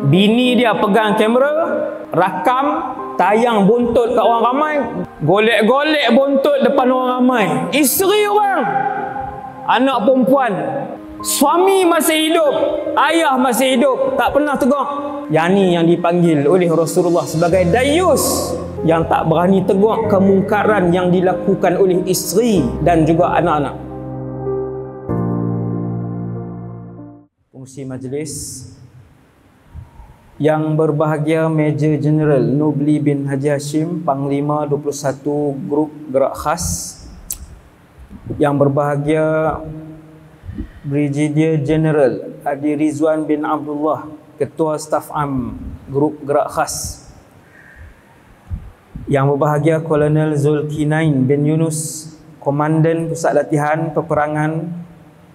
Bini dia pegang kamera, rakam, tayang buntut kat orang ramai, golek-golek buntut depan orang ramai. Isteri orang, anak perempuan, suami masih hidup, ayah masih hidup, tak pernah tegur. Yang ni yang dipanggil oleh Rasulullah sebagai dayus, yang tak berani tegur kemungkaran yang dilakukan oleh isteri dan juga anak-anak. Pengurusi majlis yang berbahagia, Major General Nubli bin Haji Hashim, Panglima 21 Grup Gerak Khas. Yang berbahagia Brigadier General Adi Rizwan bin Abdullah, Ketua Staf Am Grup Gerak Khas. Yang berbahagia Kolonel Zulkinain bin Yunus, Komandan Pusat Latihan Peperangan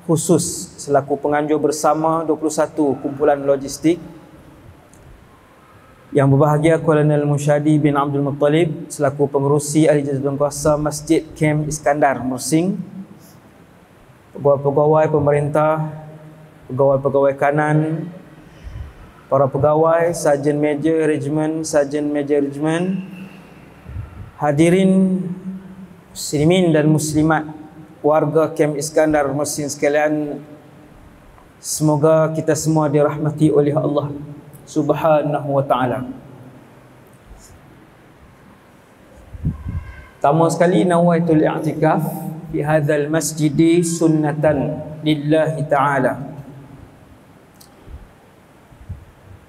Khusus selaku penganjur bersama 21 Kumpulan Logistik. Yang berbahagia Kolonel Musyadi bin Abdul Muttalib selaku pengerusi Ahli Jabatan Kuasa Masjid Kem Iskandar Mersing, pegawai-pegawai pemerintah, pegawai-pegawai kanan, para pegawai, Sarjan Major Regiment, Sarjan Major Regiment, hadirin muslimin dan muslimat, warga Kem Iskandar Mersing sekalian, semoga kita semua dirahmati oleh Allah Subhanahu wa ta'ala. Pertama sekali, nawaitul i'tikaf fi hadzal masjidi sunnatan lillahi ta'ala.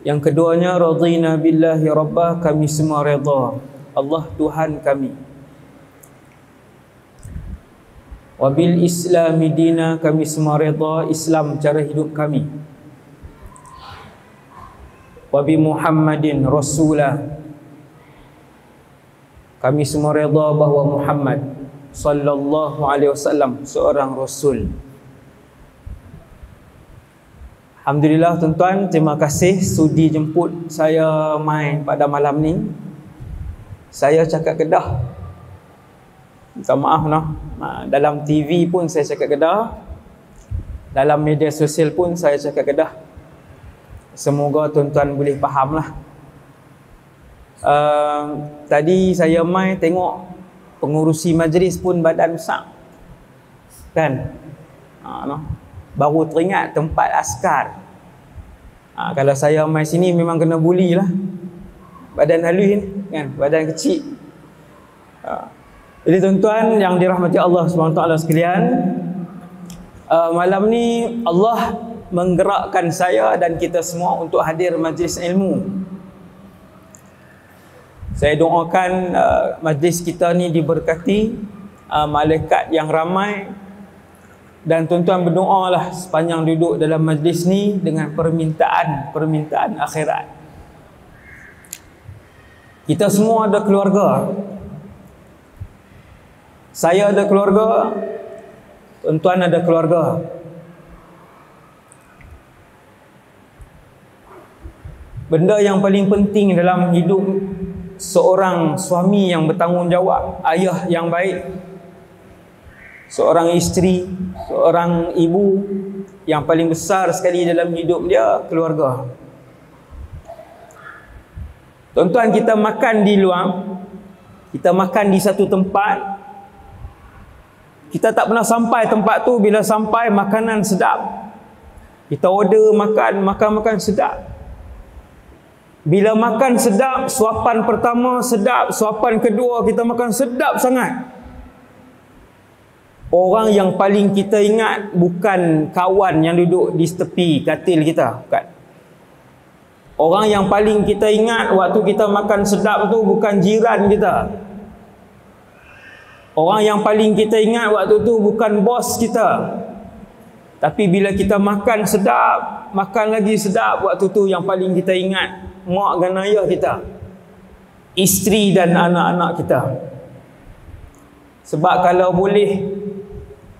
Yang keduanya, radina billahi rabbah, kami semua redha Allah Tuhan kami. Wabil islami dina, kami semua redha Islam cara hidup kami. Wabi Muhammadin Rasulah, kami semua redha bahawa Muhammad sallallahu alaihi wasallam seorang Rasul. Alhamdulillah tuan-tuan, terima kasih sudi jemput saya main pada malam ni. Saya cakap Kedah, minta maaf noh. Dalam TV pun saya cakap Kedah, dalam media sosial pun saya cakap Kedah. Semoga tuan-tuan boleh fahamlah. Tadi saya mai tengok pengurusi majlis pun badan besar, kan? Baru teringat tempat askar. Kalau saya mai sini memang kena bully lah. Badan halus ni, kan? Badan kecil. Jadi tuan-tuan yang dirahmati Allah SWT sekalian, malam ni Allah menggerakkan saya dan kita semua untuk hadir majlis ilmu. Saya doakan majlis kita ni diberkati, malaikat yang ramai, dan tuan-tuan berdoalah sepanjang duduk dalam majlis ni dengan permintaan akhirat. Kita semua ada keluarga. Saya ada keluarga, tuan-tuan ada keluarga. Benda yang paling penting dalam hidup seorang suami yang bertanggungjawab, ayah yang baik, seorang isteri, seorang ibu, yang paling besar sekali dalam hidup dia, keluarga. Tuan-tuan, kita makan di luar, kita makan di satu tempat, kita tak pernah sampai tempat tu. Bila sampai, makanan sedap, kita order makan sedap. Bila makan sedap, suapan pertama sedap, suapan kedua kita makan sedap sangat. Orang yang paling kita ingat bukan kawan yang duduk di tepi katil kita, bukan. Orang yang paling kita ingat waktu kita makan sedap tu bukan jiran kita. Orang yang paling kita ingat waktu tu bukan bos kita. Tapi bila kita makan sedap, makan lagi sedap, waktu tu yang paling kita ingat mak dan ayah kita, isteri dan anak-anak kita. Sebab kalau boleh,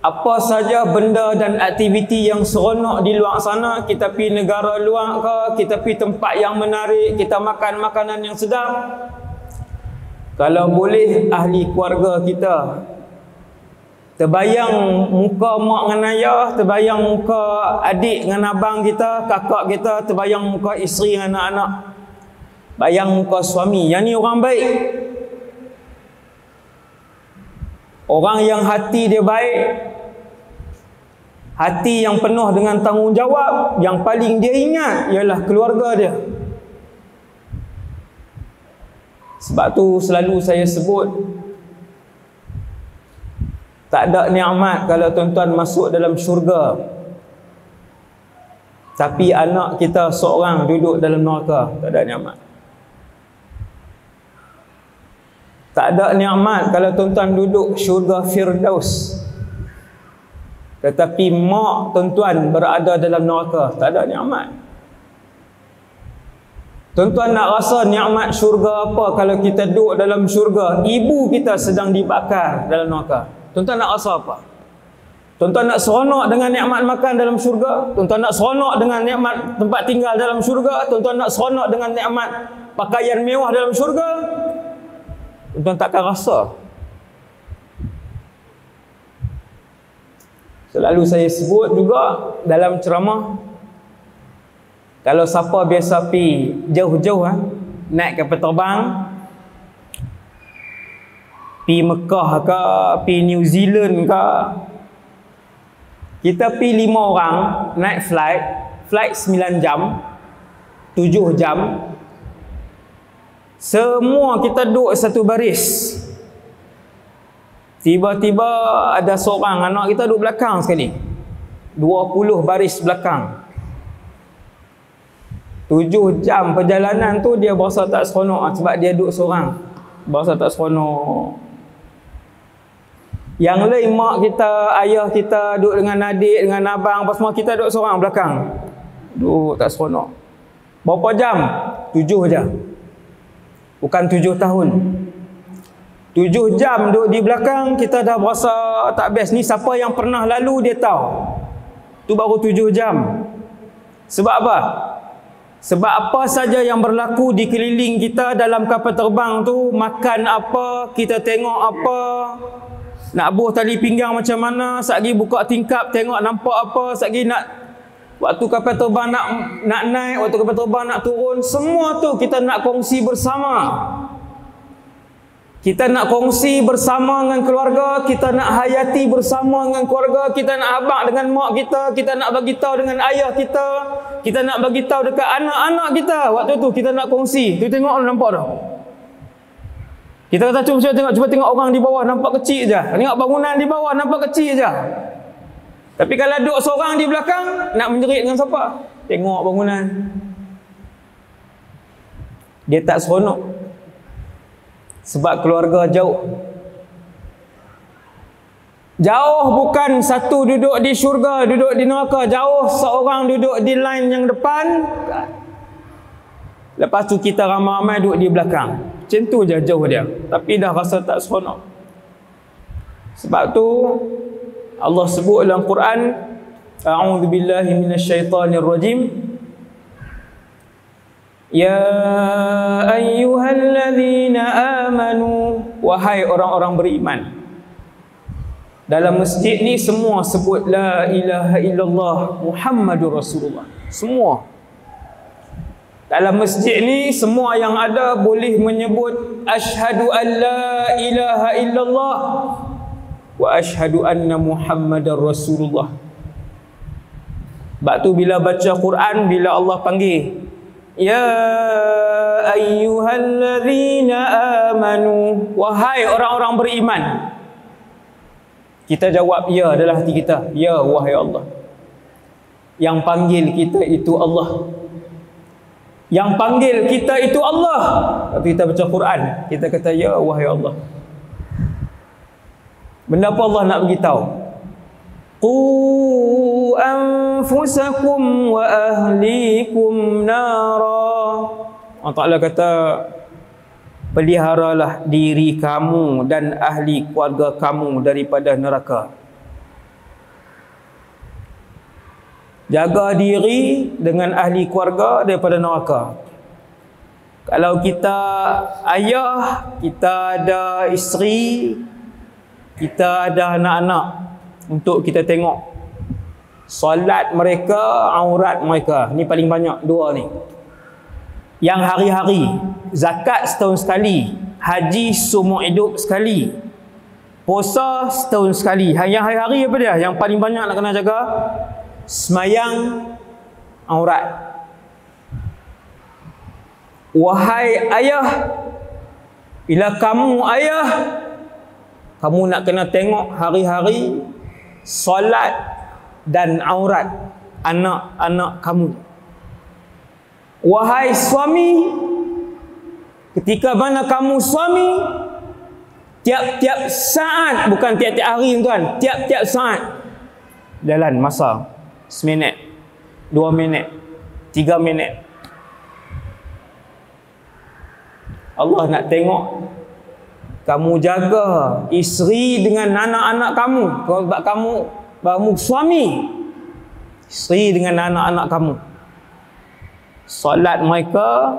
apa saja benda dan aktiviti yang seronok di luar sana, kita pergi negara luar ke, kita pergi tempat yang menarik, kita makan makanan yang sedap, kalau boleh ahli keluarga kita terbayang muka mak dengan ayah, terbayang muka adik dengan abang kita, kakak kita, terbayang muka isteri dengan anak-anak, bayang muka suami. Yang ni orang baik. Orang yang hati dia baik, hati yang penuh dengan tanggungjawab, yang paling dia ingat ialah keluarga dia. Sebab tu selalu saya sebut, tak ada nikmat kalau tuan-tuan masuk dalam syurga tapi anak kita seorang duduk dalam neraka. Tak ada nikmat. Tak ada nikmat kalau tuan-tuan duduk syurga Firdaus tetapi mak tuan-tuan berada dalam neraka. Tak ada nikmat. Tuan-tuan nak rasa nikmat syurga apa kalau kita duduk dalam syurga, ibu kita sedang dibakar dalam neraka? Tuan-tuan nak rasa apa? Tuan-tuan nak seronok dengan nikmat makan dalam syurga? Tuan-tuan nak seronok dengan nikmat tempat tinggal dalam syurga? Tuan-tuan nak seronok dengan nikmat pakaian mewah dalam syurga? Tuan-tuan takkan rasa. Selalu saya sebut juga dalam ceramah, kalau siapa biasa pergi jauh-jauh naik kapal terbang, pergi Mekah ke, pergi New Zealand ke, kita pergi 5 orang naik flight 9 jam, 7 jam, semua kita duduk satu baris. Tiba-tiba ada seorang anak kita duduk belakang sekali, 20 baris belakang. 7 jam perjalanan tu dia berasa tak seronok sebab dia duduk seorang, berasa tak seronok. Yang lain mak kita, ayah kita duduk dengan adik, dengan abang, apa semua, kita duduk seorang belakang, duduk tak seronok. Berapa jam? 7 je. Bukan 7 tahun. 7 jam duduk di belakang, kita dah berasa tak best. Ni siapa yang pernah lalu dia tahu. Tu baru 7 jam. Sebab apa? Sebab apa saja yang berlaku di keliling kita dalam kapal terbang tu, makan apa, kita tengok apa, nak buh tali pinggang macam mana, satgi buka tingkap tengok nampak apa, satgi nak waktu kapal terbang nak naik, waktu kapal terbang nak turun, semua tu kita nak kongsi bersama. Kita nak kongsi bersama dengan keluarga, kita nak hayati bersama dengan keluarga, kita nak habaq dengan mak kita nak bagi tahu dengan ayah kita nak bagi tahu dekat anak-anak kita. Waktu tu kita nak kongsi. Tu tengok nampak dah. Kita kata cuba tengok orang di bawah nampak kecil je. Tengok bangunan di bawah nampak kecil je. Tapi kalau duduk seorang di belakang, nak menjerit dengan siapa? Tengok bangunan. Dia tak seronok. Sebab keluarga jauh. Jauh bukan satu duduk di syurga, duduk di neraka. Jauh seorang duduk di line yang depan. Lepas tu kita ramai-ramai duduk di belakang. Macam tu je jauh dia. Tapi dah rasa tak seronok. Sebab tu Allah sebut dalam Quran, A'udzubillahi minasyaitanirrajim. Ya ayyuhalladzina amanu, wahai orang-orang beriman. Dalam masjid ni semua sebut la ilaha illallah Muhammadur Rasulullah. Semua. Dalam masjid ni semua yang ada boleh menyebut asyhadu an la ilaha illallah wa asyhadu anna Muhammadar Rasulullah. Sebab tu bila baca Quran, bila Allah panggil ya ayyuhalladzina amanu, wahai orang-orang beriman, kita jawab ya dalam hati kita, ya wahai Allah. Yang panggil kita itu Allah. Yang panggil kita itu Allah. Kalau kita baca Quran, kita kata ya wahai Allah. Benda apa Allah nak beritahu? Qu anfusakum wa ahlikum nara. Allah Ta'ala kata, peliharalah diri kamu dan ahli keluarga kamu daripada neraka. Jaga diri dengan ahli keluarga daripada neraka. Kalau kita ayah, kita ada isteri, kita ada anak-anak untuk kita tengok solat mereka, aurat mereka. Ni paling banyak dua ni. Yang hari-hari, zakat setahun sekali, haji seumur hidup sekali, puasa setahun sekali. Yang hari-hari apa dia? Yang paling banyak nak kena jaga? Semayang, aurat. Wahai ayah, bila kamu ayah, kamu nak kena tengok hari-hari solat dan aurat anak-anak kamu. Wahai suami, ketika mana kamu suami, tiap-tiap saat, bukan tiap-tiap hari tuan, tiap-tiap saat jalan masa 1 minit, 2 minit, 3 minit. Allah nak tengok kamu jaga isteri dengan anak-anak kamu. Sebab kamu suami, isteri dengan anak-anak kamu, solat mereka,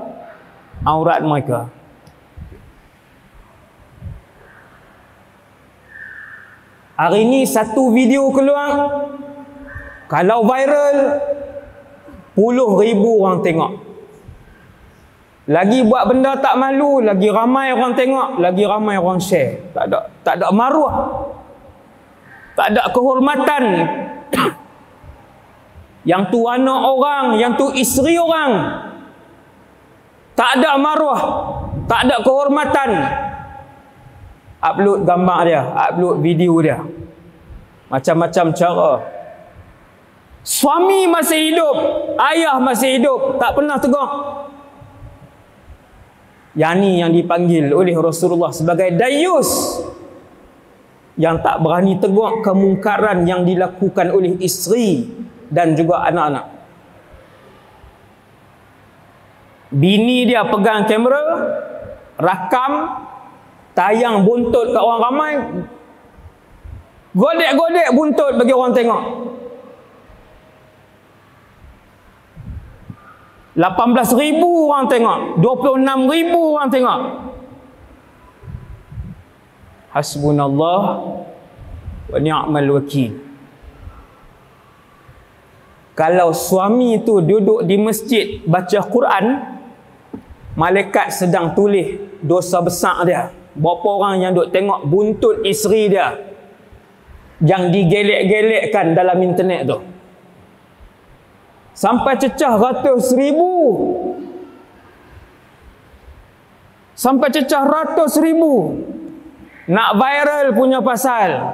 aurat mereka. Hari ni satu video keluar, kalau viral, puluh ribu orang tengok. Lagi buat benda tak malu, lagi ramai orang tengok, lagi ramai orang share. Tak ada maruah, tak ada kehormatan. Yang tu anak orang, yang tu isteri orang. Tak ada maruah, tak ada kehormatan. Upload gambar dia, upload video dia, macam-macam cara. Suami masih hidup, ayah masih hidup, tak pernah tegur. Yang ni yang dipanggil oleh Rasulullah sebagai dayus, yang tak berani tegur kemungkaran yang dilakukan oleh isteri dan juga anak-anak. Bini dia pegang kamera, rakam, tayang buntut kat orang ramai, godek-godek buntut bagi orang tengok. 18,000 orang tengok, 26,000 orang tengok. Hasbunallah wa ni'mal wakil. Kalau suami tu duduk di masjid baca Quran, malaikat sedang tulis dosa besar dia. Berapa orang yang duk tengok buntut isteri dia yang digelek-gelekkan dalam internet tu, sampai cecah ratus ribu, sampai cecah ratus ribu. Nak viral punya pasal,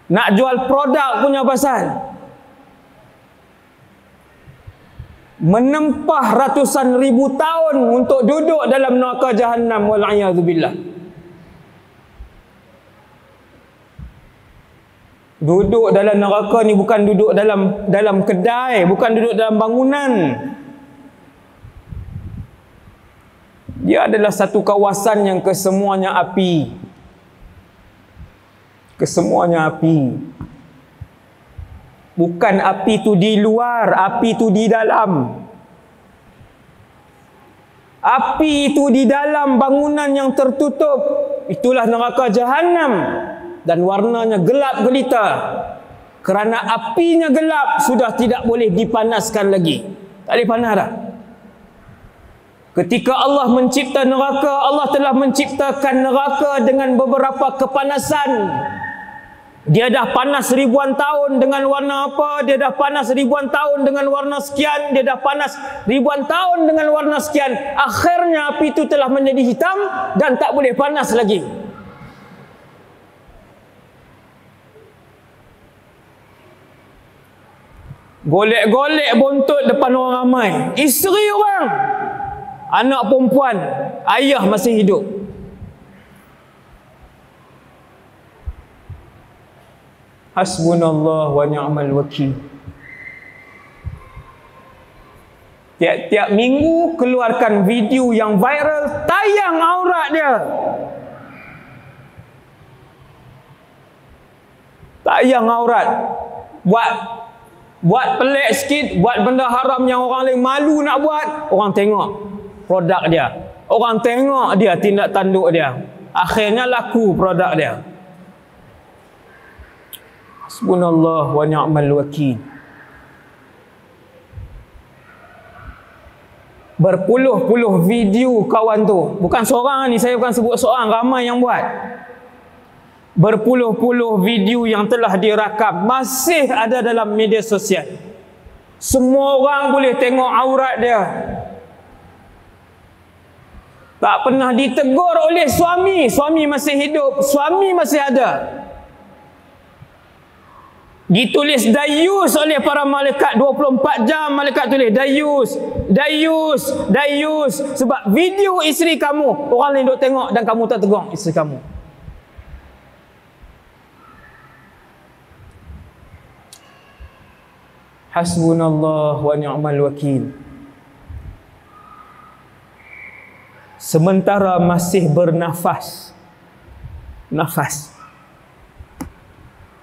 nak jual produk punya pasal, menempah ratusan ribu tahun untuk duduk dalam neraka Jahannam, wal'iyadzubillah. Duduk dalam neraka ni bukan duduk dalam kedai, bukan duduk dalam bangunan. Dia adalah satu kawasan yang kesemuanya api. Kesemuanya api. Bukan api tu di luar, api tu di dalam. Api itu di dalam bangunan yang tertutup. Itulah neraka Jahannam. Dan warnanya gelap gelita. Kerana apinya gelap, sudah tidak boleh dipanaskan lagi. Tak boleh panas dah. Ketika Allah mencipta neraka, Allah telah menciptakan neraka dengan beberapa kepanasan. Dia dah panas ribuan tahun dengan warna apa, dia dah panas ribuan tahun dengan warna sekian, dia dah panas ribuan tahun dengan warna sekian. Akhirnya api itu telah menjadi hitam dan tak boleh panas lagi. Golek-golek buntut depan orang ramai. Isteri orang, anak perempuan, ayah masih hidup. Hasbunallah wa ni'mal wakil. Tiap-tiap minggu keluarkan video yang viral, tayang aurat dia. Tayang aurat. Buat pelik sikit, buat benda haram yang orang lain malu nak buat, orang tengok produk dia. Orang tengok dia tindak tanduk dia. Akhirnya laku produk dia. Hasbunallah wa ni'mal wakil. Berpuluh-puluh video kawan tu. Bukan seorang ni, saya bukan sebut seorang, ramai yang buat. Berpuluh-puluh video yang telah dirakam masih ada dalam media sosial. Semua orang boleh tengok aurat dia. Tak pernah ditegur oleh suami. Suami masih hidup, suami masih ada. Ditulis dayus oleh para malaikat 24 jam. Malaikat tulis dayus, dayus, dayus. Sebab video isteri kamu orang lain duk tengok dan kamu tak tegur isteri kamu. Hasbunallah wa ni'mal wakil. Sementara masih bernafas, nafas,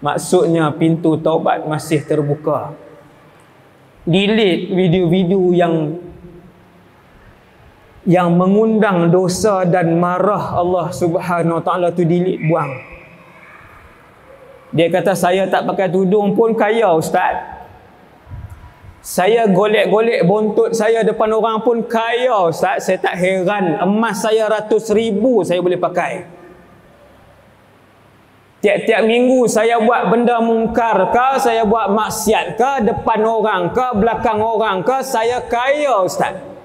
maksudnya pintu taubat masih terbuka. Delete video-video yang mengundang dosa dan marah Allah Subhanahu Wa Taala tu, delete, buang. Dia kata saya tak pakai tudung pun kaya ustaz. Saya golek-golek bontot saya depan orang pun kaya ustaz. Saya tak heran, emas saya 100,000 saya boleh pakai. Tiap-tiap minggu saya buat benda mungkar ke, saya buat maksiat ke, depan orang ke, belakang orang ke, saya kaya ustaz.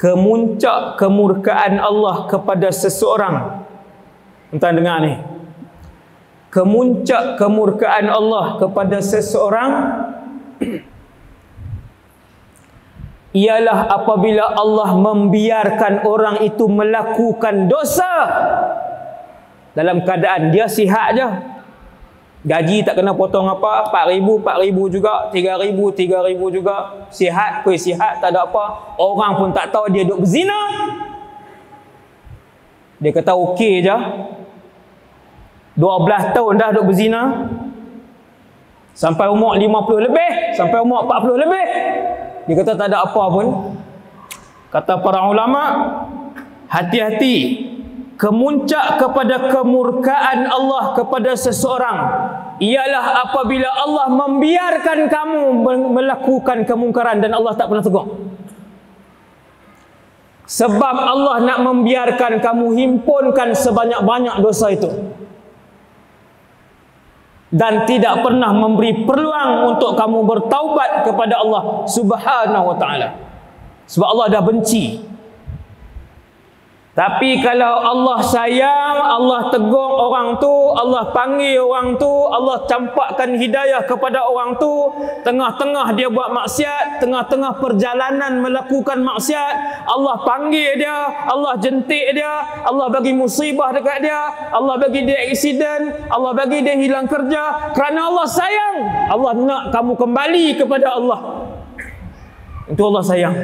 Kemuncak kemurkaan Allah kepada seseorang. Entah dengar ni. Kemuncak kemurkaan Allah kepada seseorang ialah apabila Allah membiarkan orang itu melakukan dosa dalam keadaan dia sihat je. Gaji tak kena potong apa, 4,000, 4,000 juga, 3,000, 3,000 juga. Sihat, kuih sihat, tak ada apa. Orang pun tak tahu dia duk berzina. Dia kata okey je. 12 tahun dah duk berzina. Sampai umur 50 lebih, sampai umur 40 lebih. Dia kata tak ada apa pun. Kata para ulama, hati-hati. Kemuncak kepada kemurkaan Allah kepada seseorang ialah apabila Allah membiarkan kamu melakukan kemungkaran dan Allah tak pernah tegur. Sebab Allah nak membiarkan kamu himpunkan sebanyak-banyak dosa itu dan tidak pernah memberi peluang untuk kamu bertaubat kepada Allah Subhanahu Wa Taala. Sebab Allah dah benci. Tapi kalau Allah sayang, Allah tegur orang tu, Allah panggil orang tu, Allah campakkan hidayah kepada orang tu, tengah-tengah dia buat maksiat, tengah-tengah perjalanan melakukan maksiat, Allah panggil dia, Allah jentik dia, Allah bagi musibah dekat dia, Allah bagi dia aksiden, Allah bagi dia hilang kerja, kerana Allah sayang. Allah nak kamu kembali kepada Allah. Itu Allah sayang.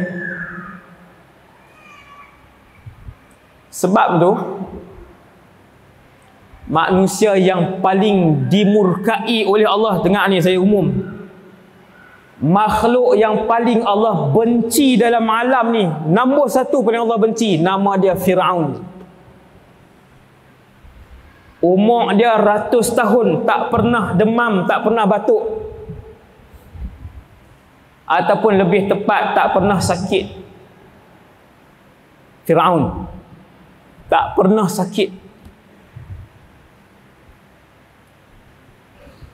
Sebab tu manusia yang paling dimurkai oleh Allah, dengar ni saya umum, makhluk yang paling Allah benci dalam alam ni, nombor satu paling Allah benci, nama dia Firaun. Umur dia 100 tahun, tak pernah demam, tak pernah batuk, ataupun lebih tepat tak pernah sakit. Firaun tak pernah sakit.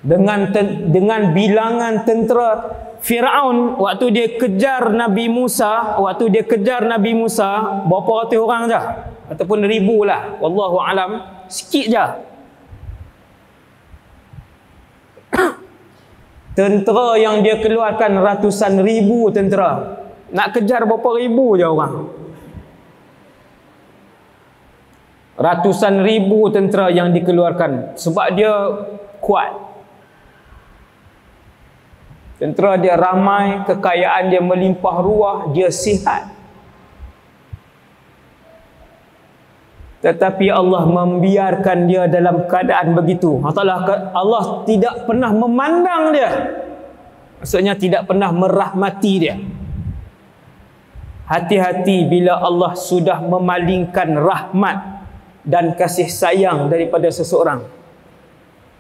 Dengan bilangan tentera Firaun waktu dia kejar Nabi Musa, berapa ratus orang je ataupun 1,000 lah, wallahu alam, sikit je. Tentera yang dia keluarkan ratusan ribu tentera, nak kejar berapa ribu je orang. Ratusan ribu tentera yang dikeluarkan sebab dia kuat. Tentera dia ramai, kekayaan dia melimpah ruah, dia sihat. Tetapi Allah membiarkan dia dalam keadaan begitu. Allah tidak pernah memandang dia. Maksudnya tidak pernah merahmati dia. Hati-hati bila Allah sudah memalingkan rahmat dan kasih sayang daripada seseorang.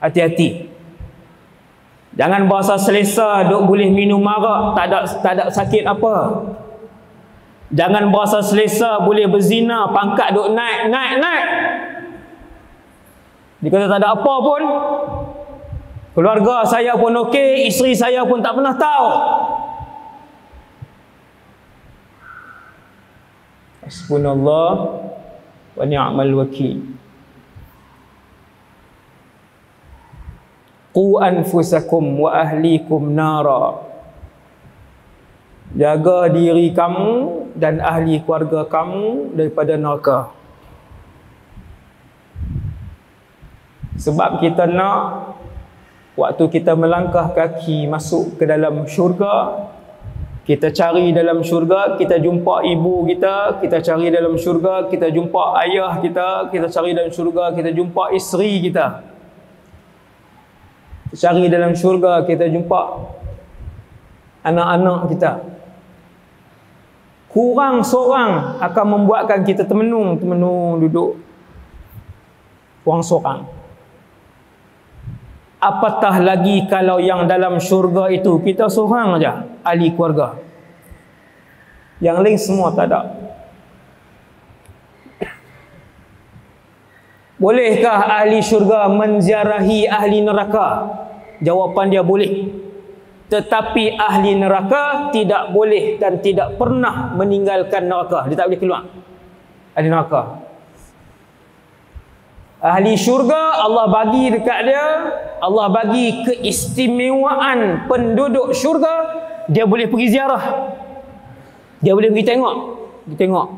Hati-hati. Jangan berasa selesa duk boleh minum arak, tak ada sakit apa. Jangan berasa selesa boleh berzina, pangkat duk naik. Dia kata tak ada apa pun. Keluarga saya pun okey, isteri saya pun tak pernah tahu. Hasbunallah wa ni'mal wakil. Qu anfusakum wa ahlikum nara. Jaga diri kamu dan ahli keluarga kamu daripada neraka. Sebab kita nak waktu kita melangkah kaki masuk ke dalam syurga, kita cari dalam syurga, kita jumpa ibu kita, kita cari dalam syurga, kita jumpa ayah kita cari dalam syurga, kita jumpa isteri kita. Kita cari dalam syurga, kita jumpa anak-anak kita. Kurang seorang akan membuatkan kita termenung duduk. Kurang seorang. Apatah lagi kalau yang dalam syurga itu kita seorang aja ahli keluarga. Yang lain semua tak ada. Bolehkah ahli syurga menziarahi ahli neraka? Jawapan dia boleh. Tetapi ahli neraka tidak boleh dan tidak pernah meninggalkan neraka. Dia tak boleh keluar. Ahli neraka. Ahli syurga Allah bagi dekat dia, Allah bagi keistimewaan penduduk syurga, dia boleh pergi ziarah. Dia boleh pergi tengok. Dia tengok.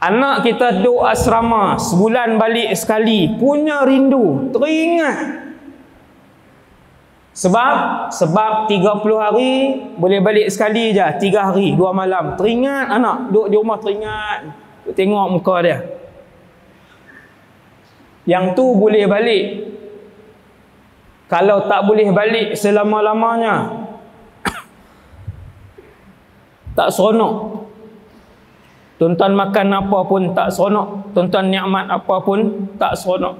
Anak kita duduk asrama, sebulan balik sekali, punya rindu, teringat. Sebab 30 hari boleh balik sekali je, 3 hari 2 malam. Teringat anak duduk di rumah, teringat, tengok muka dia. Yang tu boleh balik. Kalau tak boleh balik selama-lamanya, tak seronok. Tuan-tuan makan apa pun tak seronok, tuan-tuan nikmat apa pun tak seronok.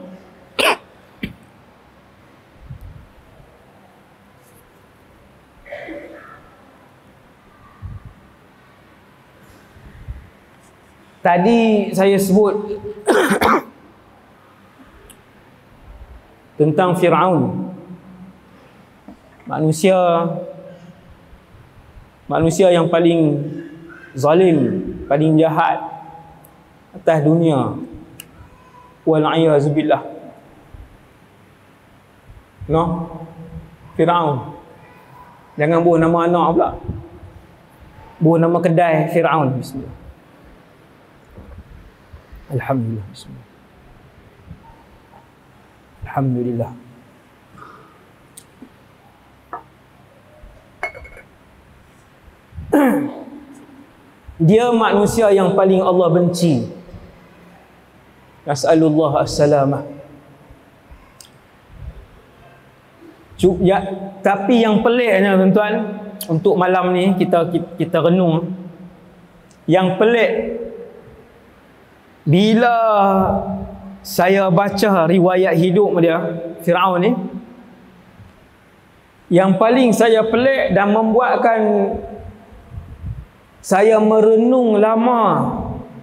Tadi saya sebut tentang Firaun. Manusia yang paling zalim, paling jahat atas dunia. Wal'iyyazubillah. No? Firaun. Jangan buat nama anak pula. Buat nama kedai Firaun. Bismillah. Alhamdulillah. Bismillah. Alhamdulillah. Dia manusia yang paling Allah benci. Nas'alullah as-salamah. Tapi yang peliknya tuan-tuan, untuk malam ni kita renung. Yang pelik, bila saya baca riwayat hidup dia, Firaun ni, yang paling saya pelik dan membuatkan saya merenung lama,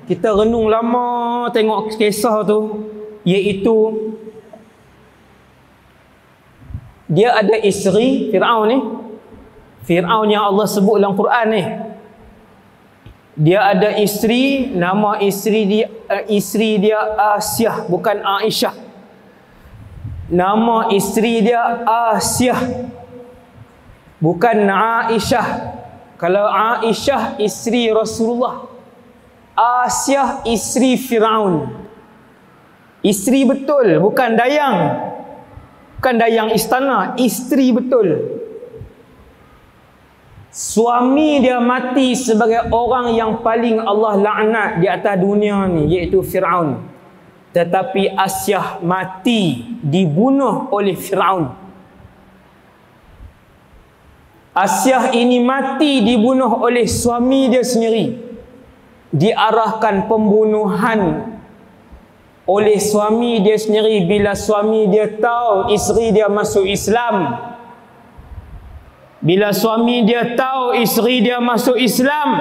kita renung lama tengok kisah tu, iaitu dia ada isteri, Firaun ni, Firaun yang Allah sebut dalam Quran ni. Dia ada isteri, nama isteri dia Asyah, bukan Aisyah. Nama isteri dia Asyah, bukan Aisyah. Kalau Aisyah isteri Rasulullah, Asyah isteri Firaun. Isteri betul, bukan dayang. Bukan dayang istana, isteri betul. Suami dia mati sebagai orang yang paling Allah laknat di atas dunia ni, iaitu Firaun. Tetapi Asyah mati dibunuh oleh Firaun. Asyah ini mati dibunuh oleh suami dia sendiri. Diarahkan pembunuhan oleh suami dia sendiri bila suami dia tahu isteri dia masuk Islam. Bila suami dia tahu isteri dia masuk Islam,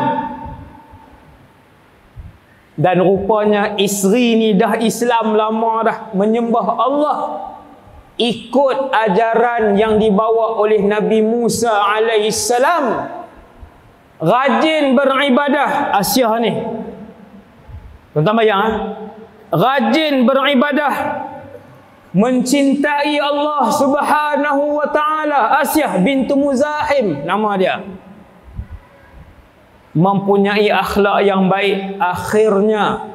dan rupanya isteri ni dah Islam lama dah, menyembah Allah, ikut ajaran yang dibawa oleh Nabi Musa alaihissalam, rajin beribadah Asyah ni. Tuan-tuan bayang, rajin beribadah, mencintai Allah Subhanahu wa taala. Asyah bintu Muzahim nama dia. Mempunyai akhlak yang baik. Akhirnya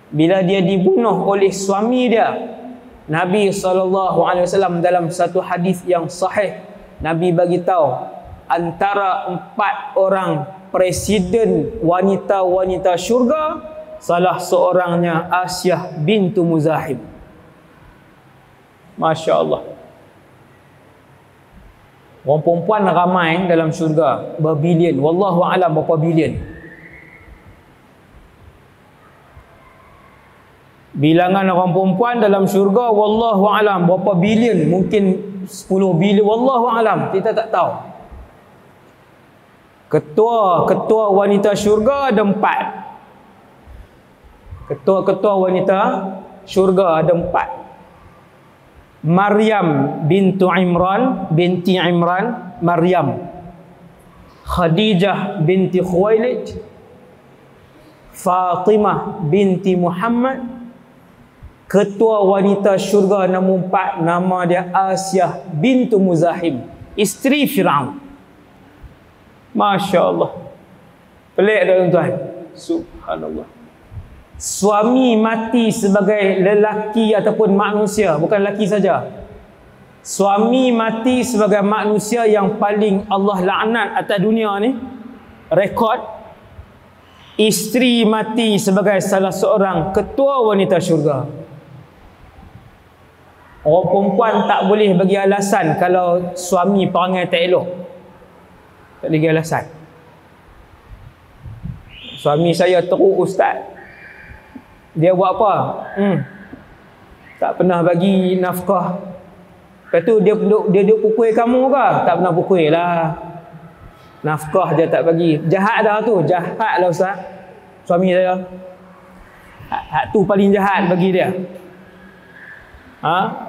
bila dia dibunuh oleh suami dia, Nabi SAW dalam satu hadis yang sahih, Nabi bagi tahu antara 4 orang presiden wanita-wanita syurga, salah seorangnya Asyah bintu Muzahim. Masya Allah. Orang perempuan ramai dalam syurga, berbilion. Wallahu a'lam berapa bilion. Bilangan orang perempuan dalam syurga, wallahu a'lam berapa bilion, mungkin 10 bilion, wallahu a'lam, kita tak tahu. Ketua wanita syurga ada 4. Ketua wanita syurga ada 4. Maryam binti Imran, Maryam. Khadijah binti Khuwailid, Fatimah binti Muhammad. Ketua wanita syurga nombor 4, nama dia Asyah bintu Muzahim, isteri Firaun. Masya Allah. Pelik tak tuan-tuan? Subhanallah. Suami mati sebagai lelaki ataupun manusia, bukan lelaki saja. Suami mati sebagai manusia yang paling Allah laknat atas dunia ni, rekod. Isteri mati sebagai salah seorang ketua wanita syurga. Orang perempuan tak boleh bagi alasan kalau suami perangai tak elok. Tak bagi alasan. Suami saya teruk ustaz, dia buat apa? Tak pernah bagi nafkah. Lepas tu dia duk pukul kamu ke? Tak pernah pukul lah. Nafkah dia tak bagi. Jahat dah tu. Jahat lah ustaz. Suami saya. Hak tu paling jahat bagi dia.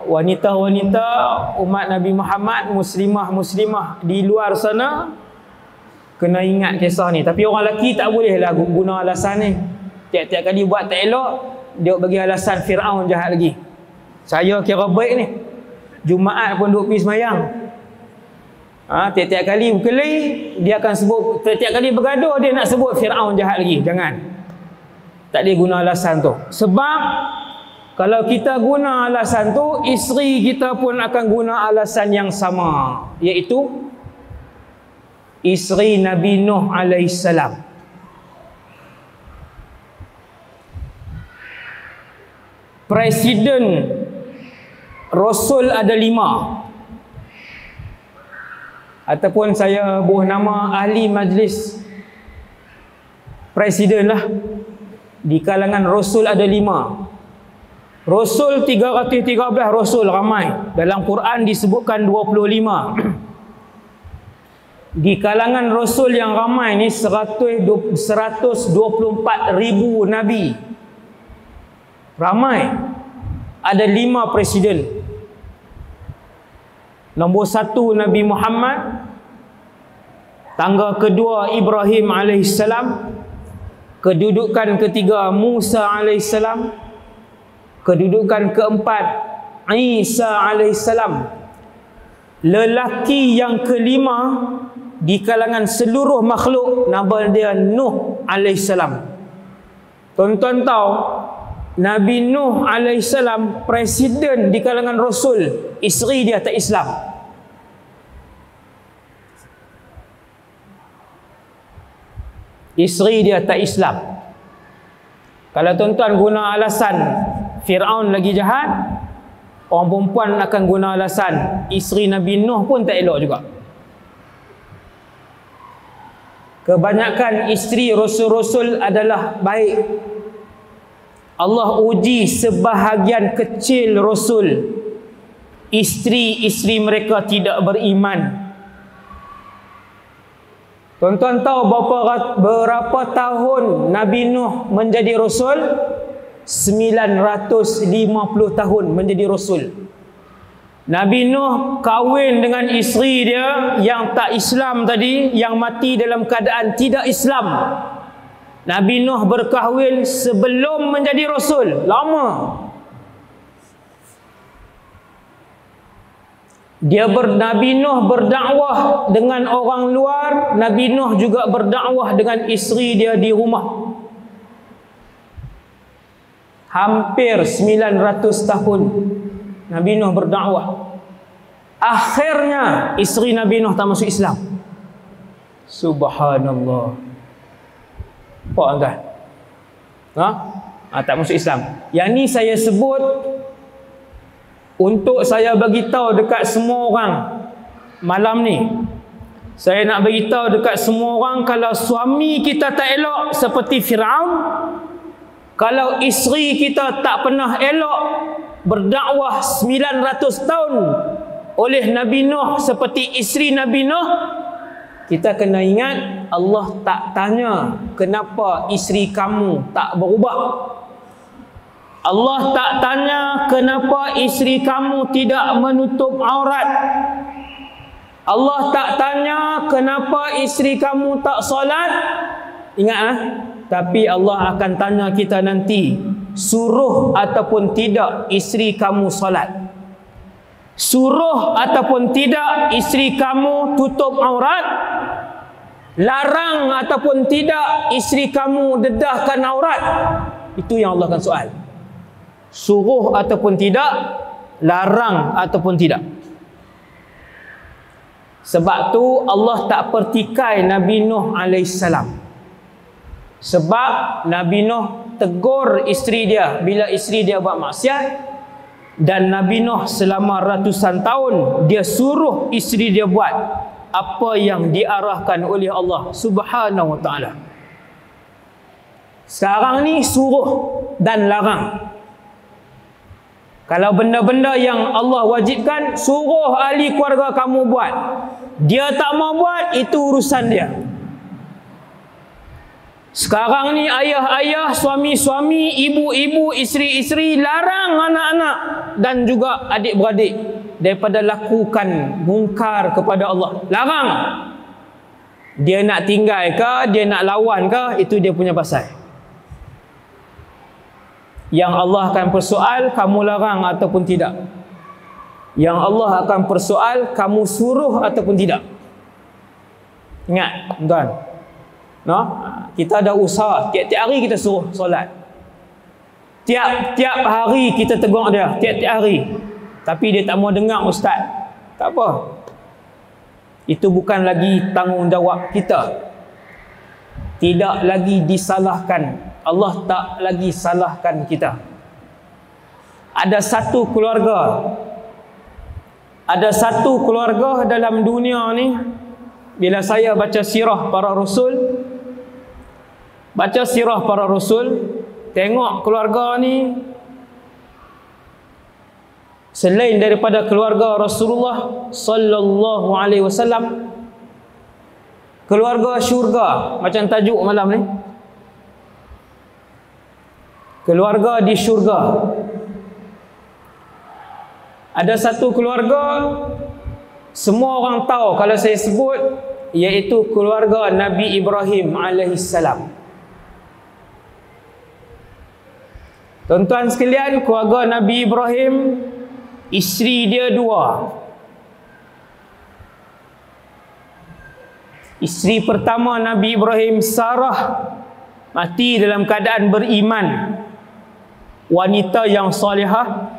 Wanita-wanita umat Nabi Muhammad, muslimah di luar sana, kena ingat kisah ni. Tapi orang lelaki tak boleh lah guna alasan ni. Tiap-tiap kali buat tak elok, dia bagi alasan Firaun jahat lagi. Saya kira baik ni, Jumaat pun duk pergi semayang. Tiap-tiap kali berkeli, dia akan sebut, tiap-tiap kali bergaduh dia nak sebut Firaun jahat lagi. Jangan. Tak boleh guna alasan tu. Sebab kalau kita guna alasan tu, isteri kita pun akan guna alasan yang sama, iaitu isteri Nabi Nuh alaihissalam. Presiden Rasul ada 5, ataupun saya buah nama ahli majlis presiden lah. Di kalangan Rasul ada 5. Rasul 313 Rasul ramai. Dalam Quran disebutkan 25. Di kalangan Rasul yang ramai ni 124,000 Nabi. Ramai. Ada 5 presiden. Nombor 1 Nabi Muhammad. Tangga kedua Ibrahim alaihissalam. Kedudukan ketiga Musa alaihissalam. Kedudukan keempat Isa alaihissalam. Lelaki yang kelima di kalangan seluruh makhluk, nama dia Nuh alaihissalam. Tuan-tuan tahu Nabi Nuh alaihissalam presiden di kalangan Rasul, isteri dia tak Islam. Isteri dia tak Islam. Kalau tuan-tuan guna alasan Firaun lagi jahat, orang perempuan akan guna alasan isteri Nabi Nuh pun tak elok juga. Kebanyakan isteri Rasul-Rasul adalah baik. Allah uji sebahagian kecil Rasul, isteri-isteri mereka tidak beriman. Tuan-tuan tahu berapa tahun Nabi Nuh menjadi Rasul? 950 tahun menjadi Rasul. Nabi Nuh kahwin dengan isteri dia yang tak Islam tadi, yang mati dalam keadaan tidak Islam. Nabi Nuh berkahwin sebelum menjadi Rasul. Lama. Nabi Nuh berdakwah dengan orang luar. Nabi Nuh juga berdakwah dengan isteri dia di rumah. Hampir 900 tahun Nabi Nuh berdakwah. Akhirnya isteri Nabi Nuh tak masuk Islam. Subhanallah. Apa tuan? Tak masuk Islam. Yang ni saya sebut untuk saya bagi tahu dekat semua orang malam ni. Saya nak bagi tahu dekat semua orang, kalau suami kita tak elok seperti Firaun, kalau isteri kita tak pernah elok berdakwah 900 tahun oleh Nabi Nuh seperti isteri Nabi Nuh, kita kena ingat Allah tak tanya kenapa isteri kamu tak berubah. Allah tak tanya kenapa isteri kamu tidak menutup aurat. Allah tak tanya kenapa isteri kamu tak solat. Ingat tapi Allah akan tanya kita nanti, suruh ataupun tidak isteri kamu solat, suruh ataupun tidak isteri kamu tutup aurat, larang ataupun tidak isteri kamu dedahkan aurat. Itu yang Allah akan soal. Suruh ataupun tidak, larang ataupun tidak. Sebab tu Allah tak pertikai Nabi Nuh alaihissalam. Sebab Nabi Nuh tegur isteri dia bila isteri dia buat maksiat, dan Nabi Nuh selama ratusan tahun dia suruh isteri dia buat apa yang diarahkan oleh Allah Subhanahu wa taala. Sekarang ni suruh dan larang. Kalau benda-benda yang Allah wajibkan, suruh ahli keluarga kamu buat. Dia tak mau buat, itu urusan dia. Sekarang ni ayah-ayah, suami-suami, ibu-ibu, isteri-isteri larang anak-anak dan juga adik-beradik daripada lakukan mungkar kepada Allah. Larang. Dia nak tinggal ke, dia nak lawan ke, itu dia punya pasal. Yang Allah akan persoal, kamu larang ataupun tidak. Yang Allah akan persoal, kamu suruh ataupun tidak. Ingat, tuan. No? Kita ada usaha, tiap-tiap hari kita suruh solat. Tiap-tiap hari kita tegur dia, tiap-tiap hari. Tapi dia tak mau dengar ustaz. Tak apa. Itu bukan lagi tanggungjawab kita. Tidak lagi disalahkan. Allah tak lagi salahkan kita. Ada satu keluarga dalam dunia ni, bila saya baca sirah para rasul, tengok keluarga ni selain daripada keluarga Rasulullah sallallahu alaihi wasallam, keluarga syurga, macam tajuk malam ni, keluarga di syurga. Ada satu keluarga semua orang tahu kalau saya sebut, iaitu keluarga Nabi Ibrahim alaihissalam. Tuan-tuan sekalian, keluarga Nabi Ibrahim, isteri dia dua. Isteri pertama Nabi Ibrahim, Sarah, mati dalam keadaan beriman, wanita yang salihah.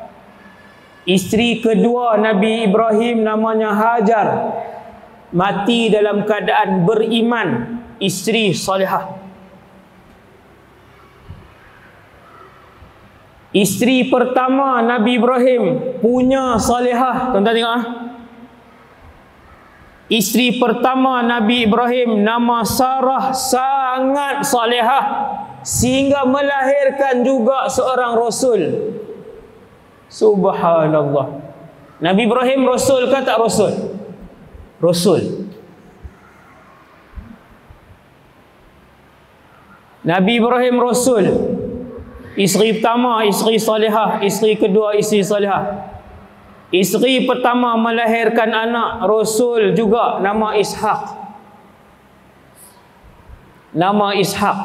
Isteri kedua Nabi Ibrahim namanya Hajar, mati dalam keadaan beriman, isteri salihah. Isteri pertama Nabi Ibrahim punya salihah. Tuan-tuan tengok Isteri pertama Nabi Ibrahim nama Sarah sangat salihah sehingga melahirkan juga seorang rasul. Subhanallah. Nabi Ibrahim rasul ke tak rasul? Rasul. Nabi Ibrahim rasul. Isteri pertama isteri salihah, isteri kedua isteri salihah. Isteri pertama melahirkan anak rasul juga nama Ishaq. Nama Ishaq.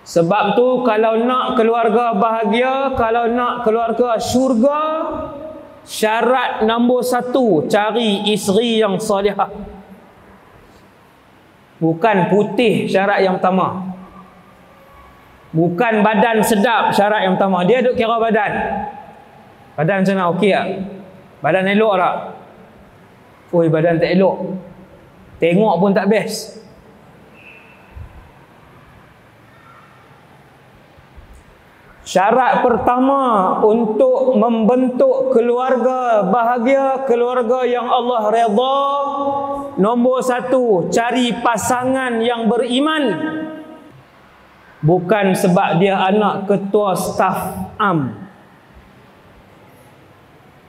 Sebab tu kalau nak keluarga bahagia, kalau nak keluarga syurga, syarat nombor 1 cari isteri yang salihah. Bukan putih syarat yang pertama. Bukan badan sedap syarat yang pertama. Dia duk kira badan. Badan macam mana? Okey tak? Badan elok tak? Oi, badan tak elok. Tengok pun tak best. Syarat pertama untuk membentuk keluarga bahagia, keluarga yang Allah redha, nombor 1, cari pasangan yang beriman. Bukan sebab dia anak ketua staf am.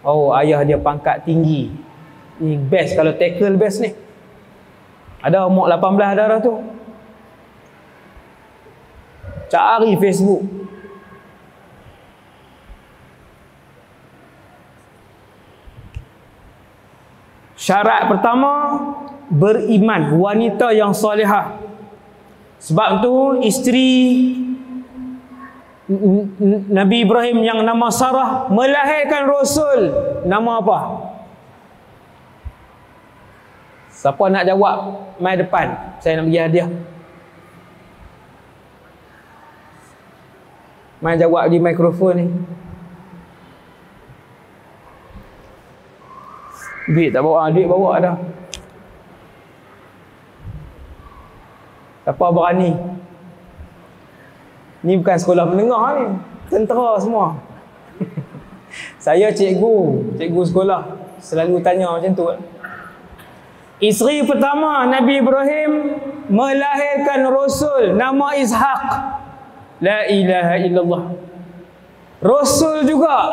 Oh, ayah dia pangkat tinggi. Ni best, kalau tackle best ni. Ada umur 18 darah tu. Cari Facebook. Syarat pertama, beriman, wanita yang solehah. Sebab tu isteri Nabi Ibrahim yang nama Sarah melahirkan rasul. Nama apa? Siapa nak jawab? Mai depan. Saya nak bagi hadiah. Mai jawab di mikrofon ni. Duit tak bawa? Duit bawa dah. Siapa berani? Ni bukan sekolah menengah ni. Tentera semua. Saya cikgu sekolah. Selalu tanya macam tu. Isteri pertama Nabi Ibrahim melahirkan rasul nama Ishaq. La ilaha illallah. Rasul juga.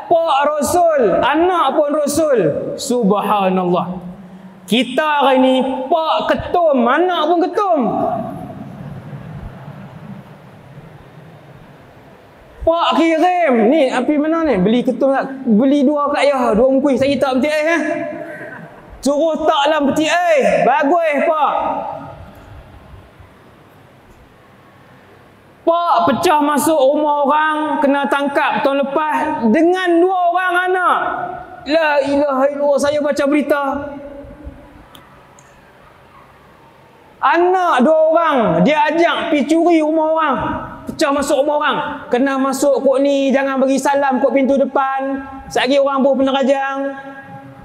Pak rasul, anak pun rasul. Subhanallah. Kita hari ni pak ketum, anak pun ketum. Pak kirim. Ni api mana ni? Beli ketum tak? Beli 2 kat ayah. 2 mungkuih. Saya tak peti air. Suruh tak dalam peti air. Bagus pak. Pak pecah masuk rumah orang. Kena tangkap tahun lepas. Dengan 2 orang anak. La ilaha illallah. Saya baca berita. Anak 2 orang. Dia ajak pergi curi rumah orang. Pecah masuk rumah orang. Kena masuk kot ni. Jangan bagi salam kot pintu depan. Sekali orang pun penerajang.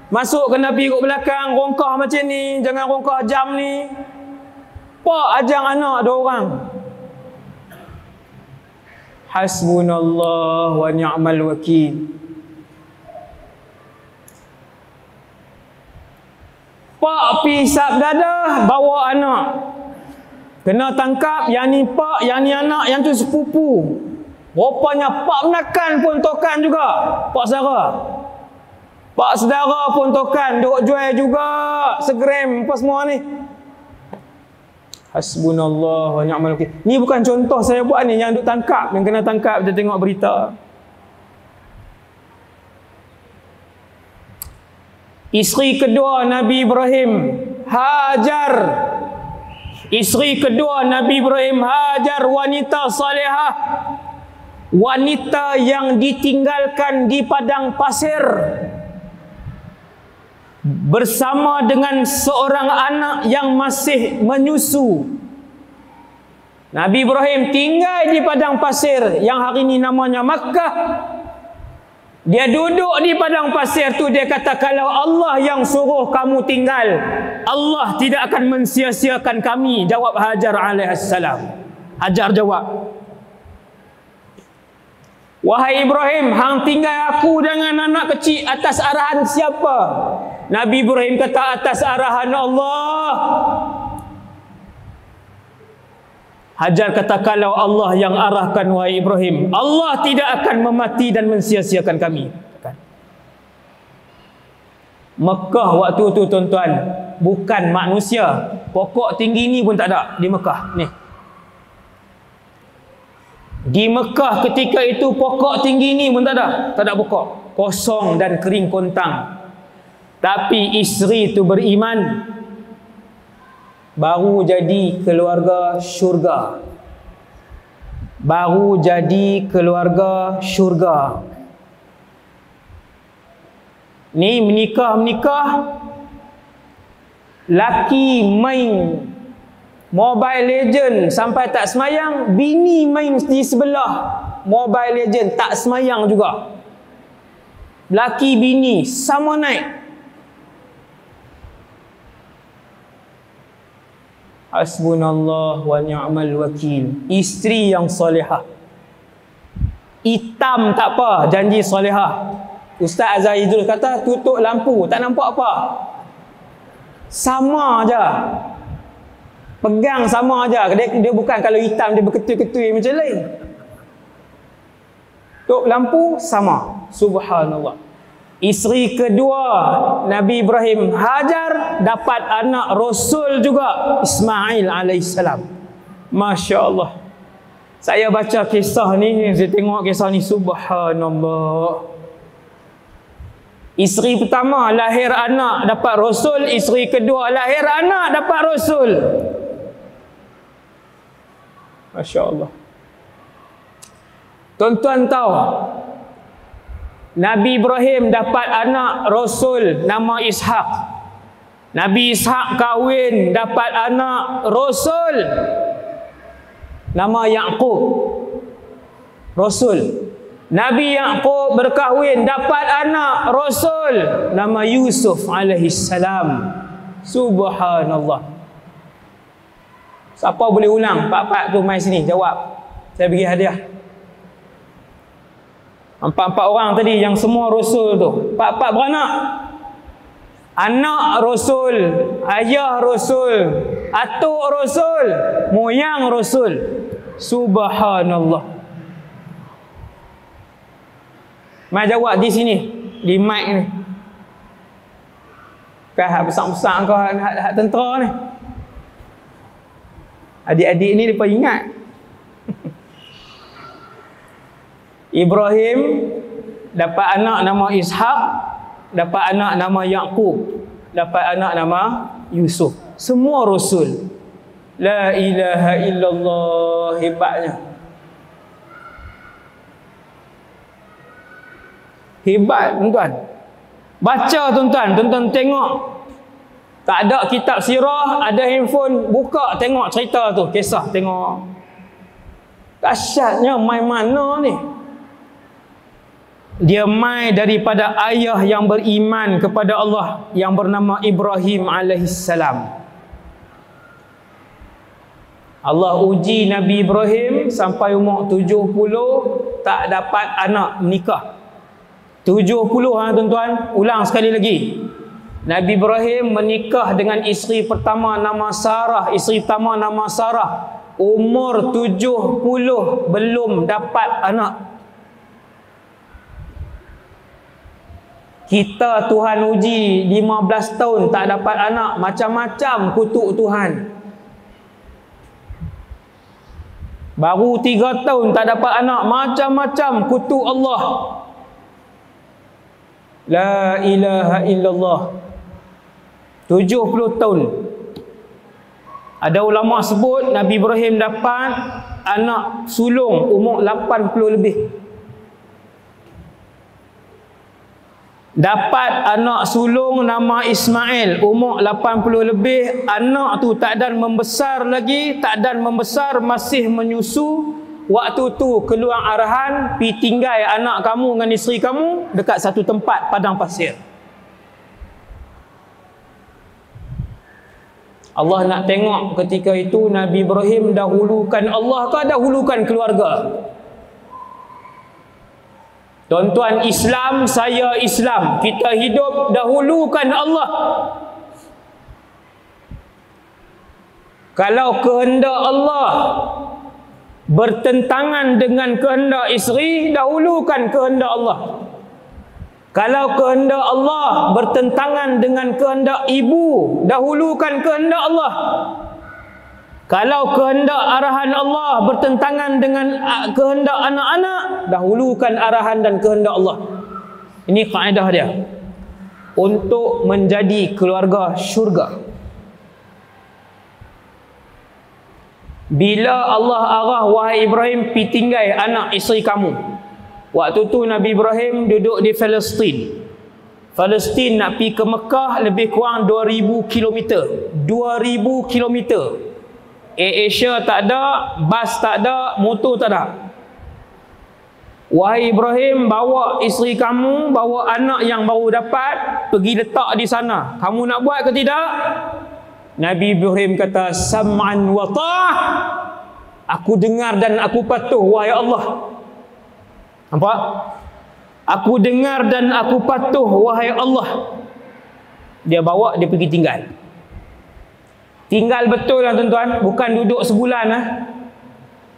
Masuk kena pergi kot belakang. Rongkah macam ni. Jangan rongkah jam ni. Pak ajak anak 2 orang. Hasbunallah wa ni'mal wakil. Pak pisap dadah, bawa anak. Kena tangkap, yang ni pak, yang ni anak, yang tu sepupu. Rupanya pak menakan pun tokan juga. Pak saudara. Pak saudara pun tokan, duk jual juga. Segram, apa semua ni. Hasbunallah wa ni'mal wakil. Ni bukan contoh saya buat ni, yang duk tangkap, yang kena tangkap, kita tengok berita. Isteri kedua Nabi Ibrahim, Hajar. Isteri kedua Nabi Ibrahim, Hajar, wanita salihah. Wanita yang ditinggalkan di padang pasir bersama dengan seorang anak yang masih menyusu. Nabi Ibrahim tinggal di padang pasir yang hari ini namanya Makkah. Dia duduk di padang pasir tu, dia kata, kalau Allah yang suruh kamu tinggal, Allah tidak akan mensia-siakan kami. Jawab Hajar alaihissalam. Hajar jawab, wahai Ibrahim, hang tinggal aku dengan anak kecil atas arahan siapa? Nabi Ibrahim kata atas arahan Allah. Hajar kata, kalau Allah yang arahkan wahai Ibrahim, Allah tidak akan memati dan mensia-siakan kami. Mekah waktu tu tuan-tuan, bukan manusia. Pokok tinggi ni pun tak ada di Mekah ni. Di Mekah ketika itu pokok tinggi ni pun tak ada. Tak ada pokok. Kosong dan kering kontang. Tapi isteri itu beriman, baru jadi keluarga syurga. Baru jadi keluarga syurga. Ni menikah, laki main Mobile Legend sampai tak semayang, bini main di sebelah Mobile Legend tak semayang juga. Laki bini sama naik. Hasbunallah wa ni'mal wakil. Isteri yang solehah. Hitam tak apa, janji solehah. Ustaz Azhar kata tutup lampu, tak nampak apa. Sama aja. Pegang sama aja. Dia bukan kalau hitam dia berketui-ketui macam lain. Tutup lampu sama. Subhanallah. Isteri kedua Nabi Ibrahim, Hajar, dapat anak Rasul juga, Ismail alaihissalam. Masya Allah. Saya baca kisah ni, saya tengok kisah ni, subhanallah. Isteri pertama lahir anak dapat Rasul, isteri kedua lahir anak dapat Rasul. Masya Allah. Tuan-tuan tahu, Nabi Ibrahim dapat anak Rasul nama Ishak. Nabi Ishak kahwin dapat anak Rasul nama Yaqub. Rasul. Nabi Yaqub berkahwin dapat anak Rasul nama Yusuf alaihissalam. Subhanallah. Siapa boleh ulang? Pak-pak tu mai sini jawab. Saya bagi hadiah. Empat-empat orang tadi yang semua Rasul tu. Pak-pak beranak. Anak Rasul, ayah Rasul, atuk Rasul, moyang Rasul. Subhanallah. Mai jawab di sini, di mic ni. Kan besar-besar kau hak tentera ni. Adik-adik ni depa ingat. Ibrahim dapat anak nama Ishak, dapat anak nama Yaqub, dapat anak nama Yusuf. Semua Rasul. La ilaha illallah, hebatnya. Hebat tuan-tuan. Baca tuan-tuan, tuan-tuan tengok. Tak ada kitab sirah, ada handphone, buka tengok cerita tu, kisah tengok. Dahsyatnya mai mana ni? Dia mai daripada ayah yang beriman kepada Allah yang bernama Ibrahim alaihissalam. Allah uji Nabi Ibrahim sampai umur 70 tak dapat anak, menikah. 70 tuan-tuan, ulang sekali lagi. Nabi Ibrahim menikah dengan isteri pertama nama Sarah, isteri pertama nama Sarah. Umur 70 belum dapat anak. Kita Tuhan uji 15 tahun tak dapat anak, macam-macam kutuk Tuhan. Baru 3 tahun tak dapat anak, macam-macam kutuk Allah. La ilaha illallah. 70 tahun. Ada ulama sebut Nabi Ibrahim dapat anak sulung umur 80 lebih. Dapat anak sulung nama Ismail umur 80 lebih. Anak tu tak dan membesar lagi, tak dan membesar, masih menyusu. Waktu tu keluar arahan, pi tinggal anak kamu dengan isteri kamu dekat satu tempat padang pasir. Allah nak tengok ketika itu Nabi Ibrahim dahulukan Allah ke dahulukan keluarga? Tuan-tuan Islam, saya Islam. Kita hidup dahulukan Allah. Kalau kehendak Allah bertentangan dengan kehendak isteri, dahulukan kehendak Allah. Kalau kehendak Allah bertentangan dengan kehendak ibu, dahulukan kehendak Allah. Kalau kehendak arahan Allah bertentangan dengan kehendak anak-anak, dahulukan arahan dan kehendak Allah. Ini kaedah dia untuk menjadi keluarga syurga. Bila Allah arah, wahai Ibrahim, pi tinggal anak isteri kamu. Waktu tu Nabi Ibrahim duduk di Palestin. Palestin nak pi ke Mekah lebih kurang 2000 km. 2000 km. Asia tak ada, bas tak ada, motor tak ada. Wahai Ibrahim, bawa isteri kamu, bawa anak yang baru dapat, pergi letak di sana. Kamu nak buat ke tidak? Nabi Ibrahim kata, sam'an wa ta'ah. Aku dengar dan aku patuh, wahai Allah. Nampak? Aku dengar dan aku patuh, wahai Allah. Dia bawa, dia pergi tinggal. Tinggal betul lah tuan-tuan, bukan duduk sebulan lah.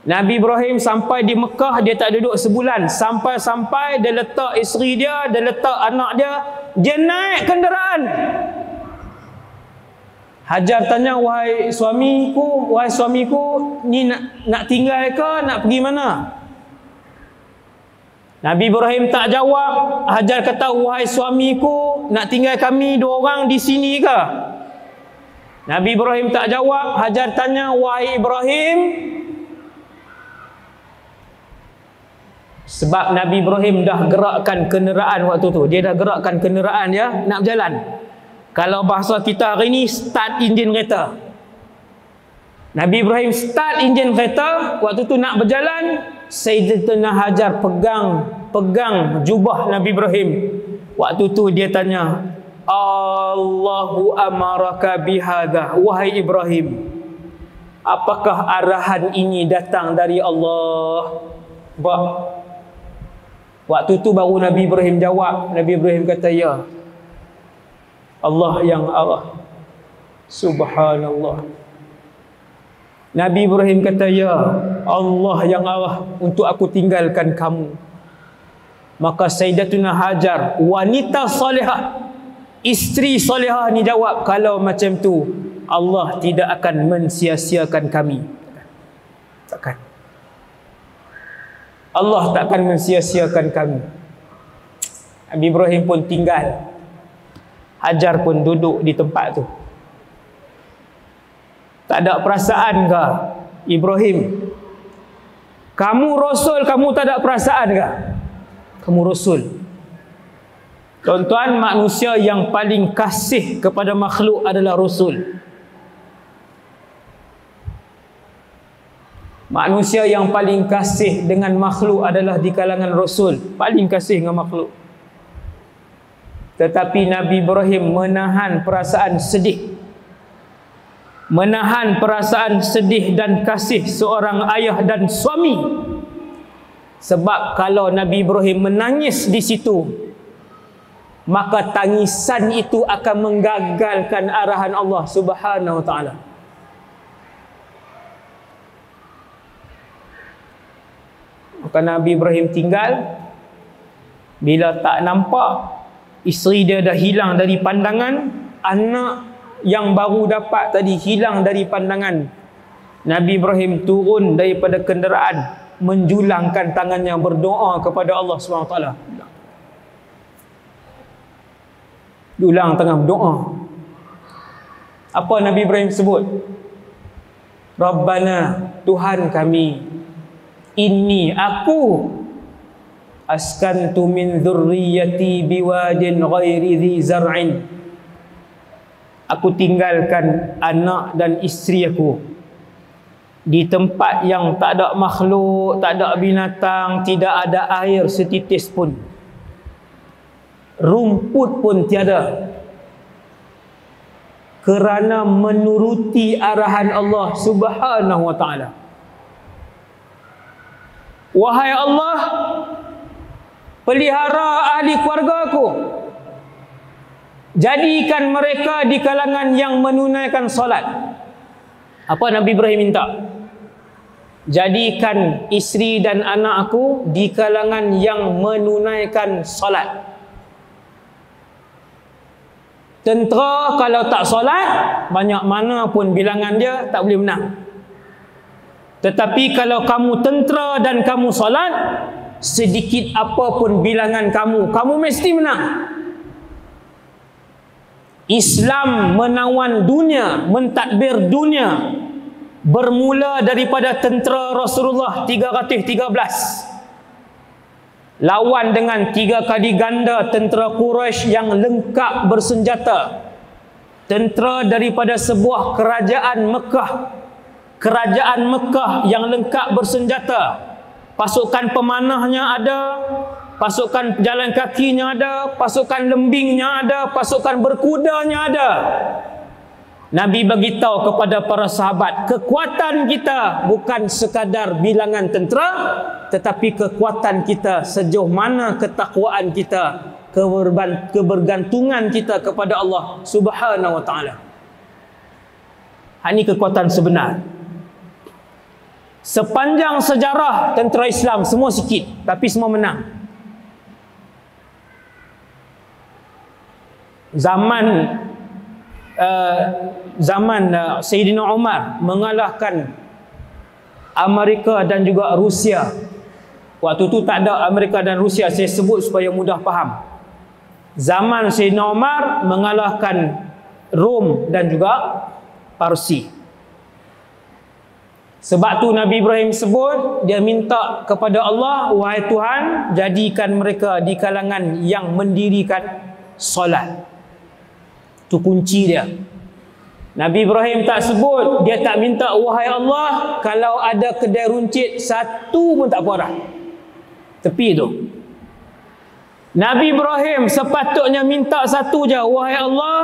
Nabi Ibrahim sampai di Mekah, dia tak duduk sebulan. Sampai-sampai dia letak isteri dia, dia letak anak dia naik kenderaan. Hajar tanya, wahai suamiku, ni nak tinggal ke, nak pergi mana? Nabi Ibrahim tak jawab. Hajar kata, wahai suamiku, nak tinggal kami dua orang di sini ke? Nabi Ibrahim tak jawab. Hajar tanya, wahai Ibrahim. Sebab Nabi Ibrahim dah gerakkan kenderaan waktu tu. Dia dah gerakkan kenderaan dia nak berjalan. Kalau bahasa kita hari ni, start enjin kereta. Nabi Ibrahim start enjin kereta. Waktu tu nak berjalan, Sayyidatina Hajar pegang jubah Nabi Ibrahim. Waktu tu dia tanya, Allahu amaraka bihadha, wahai Ibrahim, apakah arahan ini datang dari Allah? Waktu tu baru Nabi Ibrahim jawab. Nabi Ibrahim kata, ya, Allah yang arah. Subhanallah. Nabi Ibrahim kata, ya, Allah yang arah untuk aku tinggalkan kamu. Maka Sayyidatuna Hajar, wanita salihah, isteri salihah ni jawab, kalau macam tu Allah tidak akan mensia-siakan kami. Takkan. Allah takkan mensia-siakan kami. Nabi Ibrahim pun tinggal. Hajar pun duduk di tempat tu. Tak ada perasaan ke Ibrahim? Kamu Rasul, kamu tak ada perasaan ke? Kamu Rasul. Tuan-tuan, manusia yang paling kasih kepada makhluk adalah Rasul. Manusia yang paling kasih dengan makhluk adalah di kalangan Rasul. Paling kasih dengan makhluk. Tetapi Nabi Ibrahim menahan perasaan sedih. Menahan perasaan sedih dan kasih seorang ayah dan suami. Sebab kalau Nabi Ibrahim menangis di situ, maka tangisan itu akan menggagalkan arahan Allah Subhanahu wa taala. Maka Nabi Ibrahim tinggal. Bila tak nampak, isteri dia dah hilang dari pandangan, anak yang baru dapat tadi hilang dari pandangan. Nabi Ibrahim turun daripada kenderaan, menjulangkan tangannya berdoa kepada Allah SWT. Dulang tengah berdoa. Apa Nabi Ibrahim sebut? Rabbana, Tuhan kami, inni aku askantu min dhurriyyati biwadin ghairi dhi zar'in. Aku tinggalkan anak dan isteri aku di tempat yang tak ada makhluk, tak ada binatang, tidak ada air setitis pun, rumput pun tiada, kerana menuruti arahan Allah Subhanahu wa taala. Wahai Allah, pelihara ahli keluarga aku. Jadikan mereka di kalangan yang menunaikan solat. Apa Nabi Ibrahim minta? Jadikan isteri dan anak aku di kalangan yang menunaikan solat. Tentera kalau tak solat, banyak mana pun bilangan dia tak boleh menang. Tetapi kalau kamu tentera dan kamu solat, sedikit apapun bilangan kamu, kamu mesti menang. Islam menawan dunia, mentadbir dunia, bermula daripada tentera Rasulullah 313. Lawan dengan 3 kali ganda tentera Quraisy yang lengkap bersenjata. Tentera daripada sebuah kerajaan Mekah. Kerajaan Mekah yang lengkap bersenjata. Pasukan pemanahnya ada, pasukan pejalan kakinya ada, pasukan lembingnya ada, pasukan berkudanya ada. Nabi beritahu kepada para sahabat, kekuatan kita bukan sekadar bilangan tentera, tetapi kekuatan kita sejauh mana ketakwaan kita, kebergantungan kita kepada Allah Subhanahu wa taala. Ini kekuatan sebenar. Sepanjang sejarah tentera Islam semua sikit, tapi semua menang. Zaman Sayyidina Umar mengalahkan Amerika dan juga Rusia. Waktu tu tak ada Amerika dan Rusia, saya sebut supaya mudah faham. Zaman Sayyidina Umar mengalahkan Rom dan juga Parsi. Sebab tu Nabi Ibrahim sebut, dia minta kepada Allah, wahai Tuhan, jadikan mereka di kalangan yang mendirikan solat. Itu kunci dia. Nabi Ibrahim tak sebut, dia tak minta, wahai Allah, kalau ada kedai runcit satu pun tak apa dah. Tepi tu. Nabi Ibrahim sepatutnya minta satu je, wahai Allah,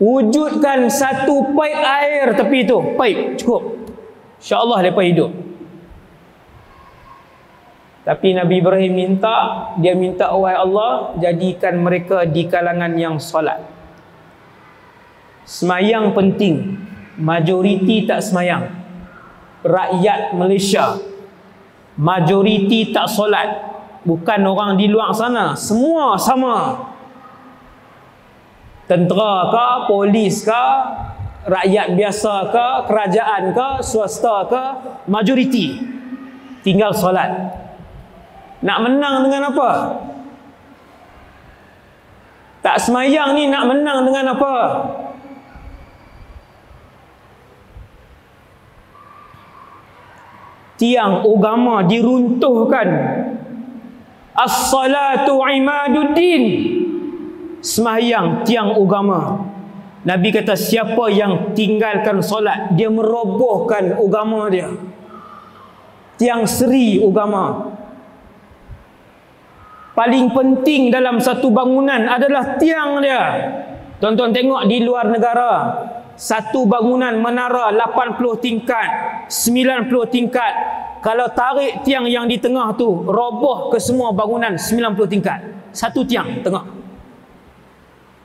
wujudkan satu paip air tepi tu. Paip, cukup. InsyaAllah mereka hidup. Tapi Nabi Ibrahim dia minta, wahai Allah, jadikan mereka di kalangan yang solat. Semayang penting. Majoriti tak semayang. Rakyat Malaysia, majoriti tak solat. Bukan orang di luar sana, semua sama. Tentera ke, polis ke, rakyat biasa ke, kerajaan ke, swasta ke, majoriti tinggal solat. Nak menang dengan apa? Tak semayang ni nak menang dengan apa? Tiang agama diruntuhkan. As-salatu imaduddin. Semayang tiang agama. Nabi kata, siapa yang tinggalkan solat, dia merobohkan agama dia. Tiang seri agama. Paling penting dalam satu bangunan adalah tiang dia. Tuan-tuan tengok di luar negara, satu bangunan menara 80 tingkat, 90 tingkat. Kalau tarik tiang yang di tengah tu, roboh ke semua bangunan 90 tingkat. Satu tiang tengah.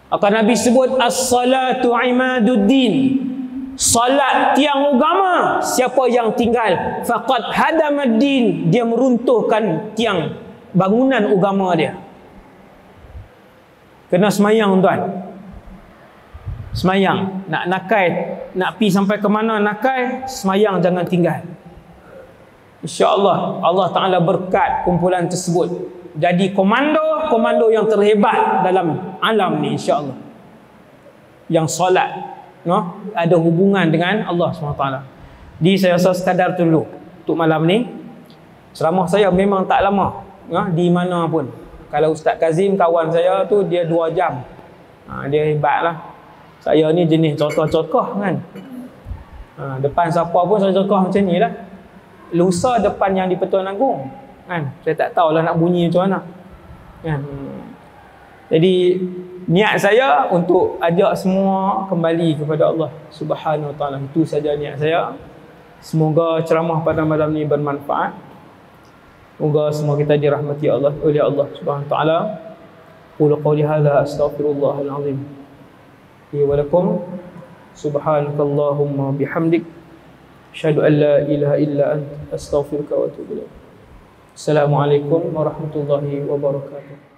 Maka Nabi sebut as-salatu imaduddin. Salat tiang agama. Siapa yang tinggal, faqad hadamaddin, dia meruntuhkan tiang bangunan agama dia. Kena semayang tuan. Semayang. Nak nakai, nak pi sampai ke mana nakai, semayang jangan tinggal. InsyaAllah Allah Ta'ala berkat kumpulan tersebut. Jadi komando yang terhebat dalam alam ni, insyaAllah. Yang solat, no? Ada hubungan dengan Allah SWT. Jadi saya rasa sekadar dulu untuk malam ni. Ceramah saya memang tak lama, no? Di mana pun. Kalau Ustaz Kazim kawan saya tu, dia 2 jam. Dia hebat lah. Saya ni jenis cokoh-cokoh kan. Depan siapa pun saya cokoh macam ni lah. Lusa depan yang di Pertuan Agong kan, saya tak tahulah nak bunyi macam mana kan. Jadi niat saya untuk ajak semua kembali kepada Allah Subhanahu Wa Taala. Itu saja niat saya. Semoga ceramah pada malam ni bermanfaat. Semoga semua kita dirahmati Allah oleh Allah Subhanahu wa taala. Qul qawli hadza astaghfirullahal azim li wa lakum. Subhanakallahumma bihamdik asyhadu an la ilaha illa anta astaghfiruka wa atubu ilaik. Assalamualaikum warahmatullahi wabarakatuh.